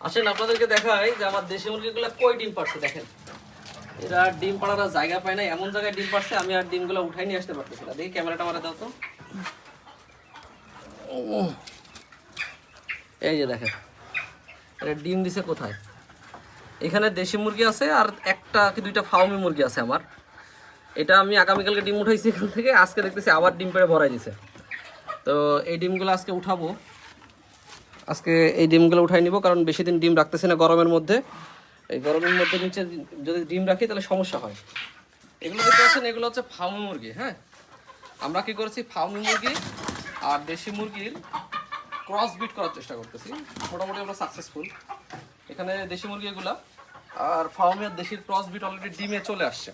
আসেন আপনাদেরকে দেখাই যে আমার দেশি মুরগিগুলো কই ডিম পারছে। দেখেন এরা ডিম পাড়ার জায়গা পায় না, এমন জায়গায় ডিম পারছে আমি আর ডিমগুলো উঠাই নিয়ে আসতে পারতেছি না। দেখি ক্যামেরাটা মারা দাও তো। এই যে দেখেন এটা ডিম দিছে কোথায়। এখানে দেশি মুরগি আছে আর একটা কি দুইটা ফার্মি মুরগি আছে আমার। এটা আমি আগামীকালকে ডিম উঠাইছি এখান থেকে, আজকে দেখতেছি আবার ডিম পেড়ে ভরাই দিছে। তো এই ডিমগুলো আজকে উঠাবো, আজকে এই ডিমগুলো উঠাই নিব, কারণ বেশি দিন ডিম রাখতেছি না গরমের মধ্যে। এই গরমের মধ্যে নিচে যদি ডিম রাখি তাহলে সমস্যা হয়। এগুলো দেখতে পাচ্ছেন এগুলো হচ্ছে ফার্মি মুরগি। হ্যাঁ, আমরা কি করেছি ফার্মি মুরগি আর দেশি মুরগির ক্রস বিট করার চেষ্টা করতেছি, মোটামুটি আমরা সাকসেসফুল। এখানে দেশি মুরগি এগুলা আর ফার্মি আর দেশির ক্রস বিট অলরেডি ডিমে চলে আসছে।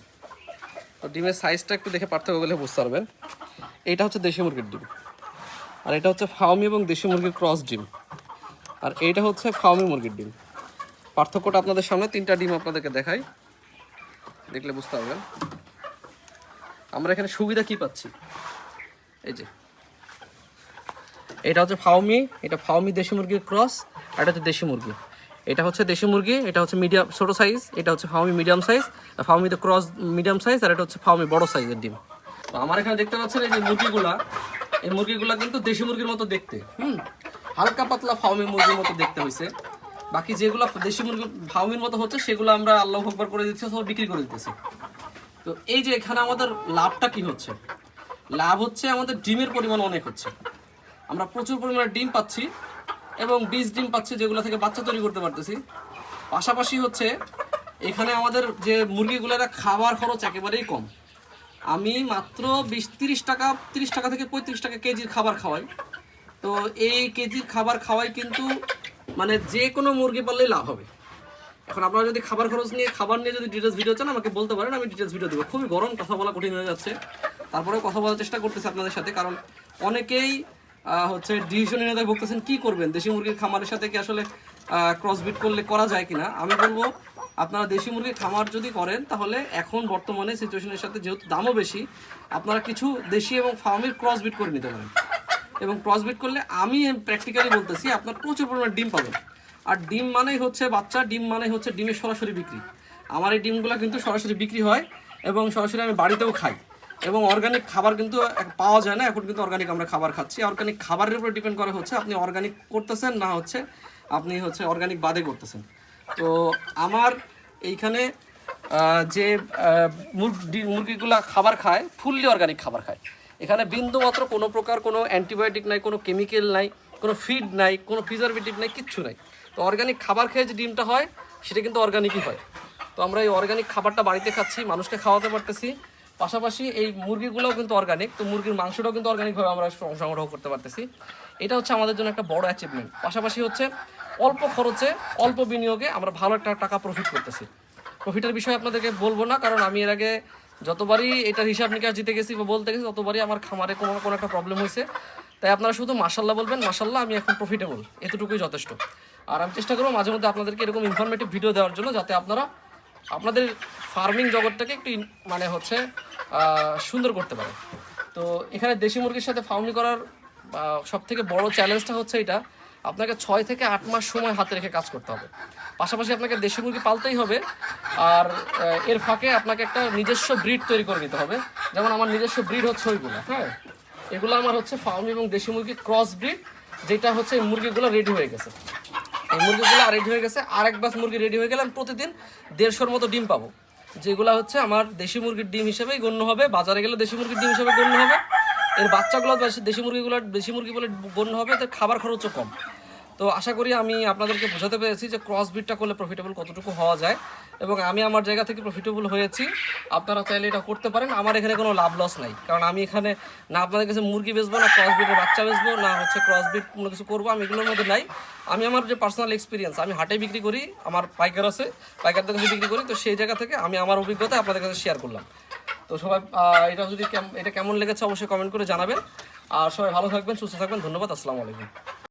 তো ডিমের সাইজটা একটু দেখে পার্থক্য বলে বুঝতে পারবেন। এইটা হচ্ছে দেশি মুরগির ডিম, আর এটা হচ্ছে ফার্মি এবং দেশি মুরগির ক্রস ডিম, আর এইটা হচ্ছে ফার্মি মুরগির ডিম। পার্থক্যটা আপনাদের সামনে তিনটা ডিম আপনাদেরকে দেখাই, দেখলে বুঝতে পারবেন আমরা এখানে সুবিধা কি পাচ্ছি। এই যে এটা হচ্ছে ফার্মি, এটা ফার্মি দেশি মুরগির ক্রস, আর এটা হচ্ছে দেশি মুরগি। এটা হচ্ছে দেশি মুরগি, এটা হচ্ছে মিডিয়াম ছোটো সাইজ, এটা হচ্ছে ফার্মি মিডিয়াম সাইজ, আর ফার্মিতে ক্রস মিডিয়াম সাইজ, আর এটা হচ্ছে ফার্মি বড় সাইজের ডিম। তো আমার এখানে দেখতে পাচ্ছেন এই যে মুরগিগুলা, এই মুরগিগুলা কিন্তু দেশি মুরগির মতো দেখতে, হালকা পাতলা ফার্মি মুরগির মতো দেখতে হয়েছে। বাকি যেগুলো দেশি মুরগি ফার্মির মতো হচ্ছে সেগুলো আমরা আল্লাহ আকবার করে দিচ্ছি অথবা বিক্রি করে দিতেছি। তো এই যে এখানে আমাদের লাভটা কি হচ্ছে, লাভ হচ্ছে আমাদের ডিমের পরিমাণ অনেক হচ্ছে, আমরা প্রচুর পরিমাণে ডিম পাচ্ছি এবং বীজ ডিম পাচ্ছি যেগুলো থেকে বাচ্চা তৈরি করতে পারতেছি। পাশাপাশি হচ্ছে এখানে আমাদের যে মুরগিগুলোর খাবার খরচ একেবারেই কম। আমি মাত্র 30 টাকা থেকে 35 টাকা কেজির খাবার খাওয়াই। তো এই কেজির খাবার খাওয়াই কিন্তু মানে যে কোনো মুরগি পাললেই লাভ হবে। এখন আপনারা যদি খাবার খরচ নিয়ে খাবার নিয়ে যদি ডিটেলস ভিডিও চান আমাকে বলতে পারেন, আমি ডিটেলস ভিডিও দেবো। খুবই গরম, কথা বলা কঠিন হয়ে যাচ্ছে, তারপরেও কথা বলার চেষ্টা করতেছি আপনাদের সাথে, কারণ অনেকেই হচ্ছে ডিসিশন নিয়ে ভুগতেছেন কী করবেন, দেশি মুরগির খামারের সাথে কি আসলে ক্রসবিট করলে করা যায় কিনা। আমি বলবো আপনারা দেশি মুরগির খামার যদি করেন তাহলে এখন বর্তমানে সিচুয়েশনের সাথে যেহেতু দামও বেশি, আপনারা কিছু দেশি এবং ফার্মের ক্রসবিট করে নিতে পারেন। এবং ক্রসবিট করলে আমি প্র্যাকটিক্যালি বলতেছি আপনার প্রচুর পরিমাণে ডিম পাবেন। আর ডিম মানেই হচ্ছে বাচ্চা, ডিম মানেই হচ্ছে ডিমের সরাসরি বিক্রি। আমার এই ডিমগুলো কিন্তু সরাসরি বিক্রি হয় এবং সরাসরি আমি বাড়িতেও খাই। এবং অর্গানিক খাবার কিন্তু পাওয়া যায় না, এখন কিন্তু অর্গানিক আমরা খাবার খাচ্ছি। অর্গানিক খাবারের উপরে ডিপেন্ড করে হচ্ছে আপনি অর্গানিক করতেছেন না হচ্ছে আপনি হচ্ছে অর্গানিক বাদে করতেছেন। তো আমার এইখানে যে মুরগিগুলা খাবার খায় ফুললি অর্গানিক খাবার খায়। এখানে বিন্দুমাত্র কোনো প্রকার কোনো অ্যান্টিবায়োটিক নাই, কোনো কেমিক্যাল নাই, কোনো ফিড নাই, কোনো প্রিজারভেটিভ নাই, কিচ্ছু নাই। তো অর্গানিক খাবার খেয়ে যে ডিমটা হয় সেটা কিন্তু অর্গানিকই হয়। তো আমরা এই অর্গানিক খাবারটা বাড়িতে খাচ্ছি, মানুষকে খাওয়াতে পারতেছি। পাশাপাশি এই মুরগিগুলোও কিন্তু অর্গানিক, তো মুরগির মাংসটাও কিন্তু অর্গানিকভাবে আমরা সংগ্রহ করতে পারতেছি। এটা হচ্ছে আমাদের জন্য একটা বড় অ্যাচিভমেন্ট। পাশাপাশি হচ্ছে অল্প খরচে অল্প বিনিয়োগে আমরা ভালো একটা টাকা প্রফিট করতেছি। প্রফিটের বিষয়ে আপনাদেরকে বলবো না, কারণ আমি এর আগে যতবারই এটার হিসাব নিকাশ দিতে গেছি বা বলতে গেছি ততবারই আমার খামারে কোনো কোনো একটা প্রবলেম হয়েছে। তাই আপনারা শুধু মাশাল্লাহ বলবেন, মাশাল্লাহ আমি এখন প্রফিটেবল, এতটুকুই যথেষ্ট। আর আমি চেষ্টা করবো মাঝে মধ্যে আপনাদেরকে এরকম ইনফরমেটিভ ভিডিও দেওয়ার জন্য, যাতে আপনারা আপনাদের ফার্মিং জগৎটাকে একটু মানে হচ্ছে সুন্দর করতে পারেন। তো এখানে দেশি মুরগির সাথে ফার্মিং করার সবথেকে বড় চ্যালেঞ্জটা হচ্ছে এটা, আপনাকে 6 থেকে 8 মাস সময় হাতে রেখে কাজ করতে হবে। পাশাপাশি আপনাকে দেশি মুরগি পালতেই হবে, আর এর ফাঁকে আপনাকে একটা নিজস্ব ব্রিড তৈরি করে নিতে হবে। যেমন আমার নিজস্ব ব্রিড হচ্ছে ওইগুলো। হ্যাঁ, এগুলো আমার হচ্ছে ফার্মি এবং দেশি মুরগি ক্রস ব্রিড, যেটা হচ্ছে এই মুরগিগুলো রেডি হয়ে গেছে। এই মুরগিগুলো রেডি হয়ে গেছে, আর এক ব্যাচ মুরগি রেডি হয়ে গেলে আমি প্রতিদিন 150-র মতো ডিম পাবো, যেগুলো হচ্ছে আমার দেশি মুরগির ডিম হিসেবেই গণ্য হবে। বাজারে গেলে দেশি মুরগির ডিম হিসেবে গণ্য হবে। এর বাচ্চাগুলো দেশি মুরগি বলে গণ্য হবে, এদের খাবার খরচও কম। তো আশা করি আমি আপনাদেরকে বোঝাতে পেরেছি যে ক্রস ব্রিডটা করলে প্রফিটেবল কতটুকু হওয়া যায়, এবং আমি আমার জায়গা থেকে প্রফিটেবল হয়েছি। আপনারা চাইলে এটা করতে পারেন। আমার এখানে কোনো লাভ লস নাই, কারণ আমি এখানে না আপনাদের কাছে মুরগি বেচবো, না ক্রস ব্রিডের বাচ্চা বেচবো, না হচ্ছে ক্রস ব্রিড কোনো কিছু করবো, আমি এগুলোর মধ্যে নাই। আমি আমার যে পার্সোনাল এক্সপিরিয়েন্স, আমি হাটে বিক্রি করি, আমার পাইকার আছে, পাইকারদের কাছে বিক্রি করি। তো সেই জায়গা থেকে আমি আমার অভিজ্ঞতা আপনাদের কাছে শেয়ার করলাম। তো সবাই এটা কেমন লেগেছে অবশ্যই কমেন্ট করে জানাবেন। আর সবাই ভালো থাকবেন, সুস্থ থাকবেন। ধন্যবাদ। আসসালামু আলাইকুম।